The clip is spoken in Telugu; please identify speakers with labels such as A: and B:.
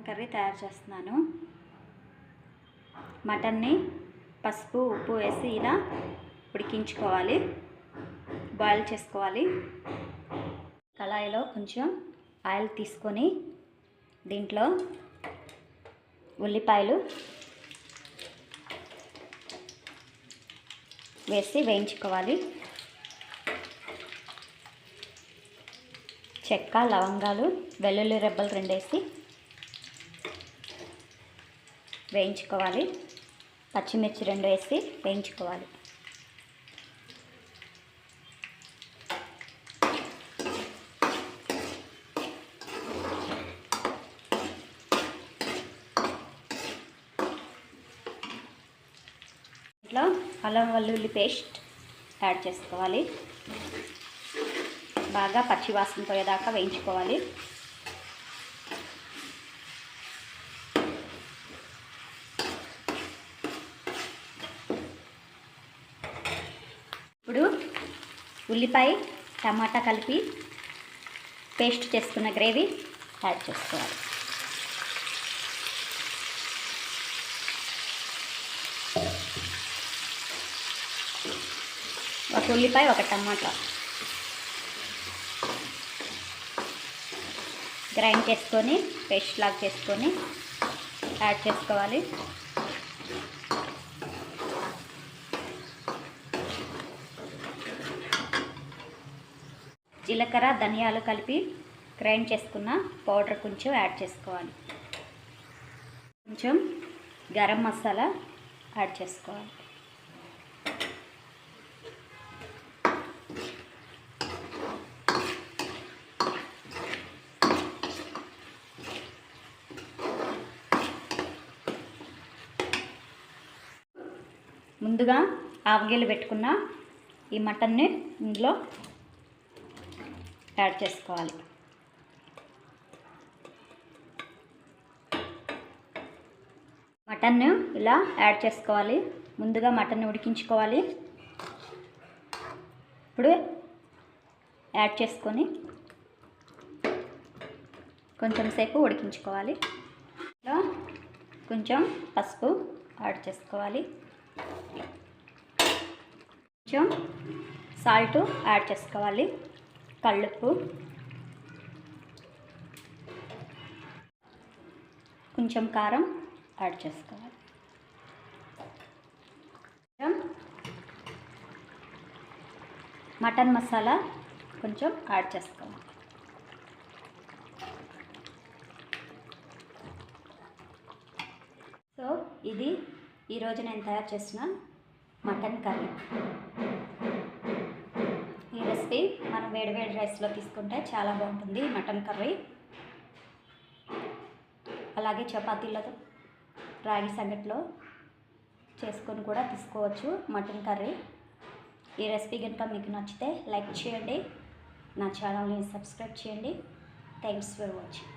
A: కర్రీ తయారు చేస్తున్నాను. మటన్ని పసుపు ఉప్పు వేసి ఇలా ఉడికించుకోవాలి, బాయిల్ చేసుకోవాలి. కళాయిలో కొంచెం ఆయిల్ తీసుకొని దీంట్లో ఉల్లిపాయలు వేసి వేయించుకోవాలి. చెక్క, లవంగాలు, వెల్లుల్లి రెబ్బలు 2 వేసి వేయించుకోవాలి. పచ్చిమిర్చి 2 వేసి వేయించుకోవాలి. ఇట్లా అల్లం వెల్లుల్లి పేస్ట్ యాడ్ చేసుకోవాలి. బాగా పచ్చి వాసన పోయేదాకా వేయించుకోవాలి. ఇప్పుడు ఉల్లిపాయ టమాటా కలిపి పేస్ట్ చేసుకున్న గ్రేవీ యాడ్ చేసుకోవాలి. ఒక ఉల్లిపాయ, ఒక టమాటా గ్రైండ్ చేసుకొని పేస్ట్ లాగా చేసుకొని యాడ్ చేసుకోవాలి. జీలకర్ర, ధనియాలు కలిపి గ్రైండ్ చేసుకున్న పౌడర్ కొంచెం యాడ్ చేసుకోవాలి. కొంచెం గరం మసాలా యాడ్ చేసుకోవాలి. ముందుగా ఆవగీలు పెట్టుకున్న ఈ మటన్ని ఇందులో యాడ్ చేసుకోవాలి. మటన్ను ఇలా యాడ్ చేసుకోవాలి. ముందుగా మటన్ని ఉడికించుకోవాలి. ఇప్పుడు యాడ్ చేసుకొని కొంచెం సేపు ఉడికించుకోవాలి. ఇలా కొంచెం పసుపు యాడ్ చేసుకోవాలి. కొంచెం సాల్ట్ యాడ్ చేసుకోవాలి. కల్లుప్పు, కొంచెం కారం యాడ్ చేసుకోవాలి. మటన్ మసాలా కొంచెం యాడ్ చేసుకోవాలి. సో ఇది ఈరోజు నేను తయారు చేసిన మటన్ కర్రీ. ఈ రెసిపీ మనం వేడివేడి రైస్లో తీసుకుంటే చాలా బాగుంటుంది మటన్ కర్రీ. అలాగే చపాతీలతో, రాగి సంగట్లో చేసుకొని కూడా తీసుకోవచ్చు మటన్ కర్రీ. ఈ రెసిపీ కనుక మీకు నచ్చితే లైక్ చేయండి, నా ఛానల్ని సబ్స్క్రైబ్ చేయండి. Thanks for watching.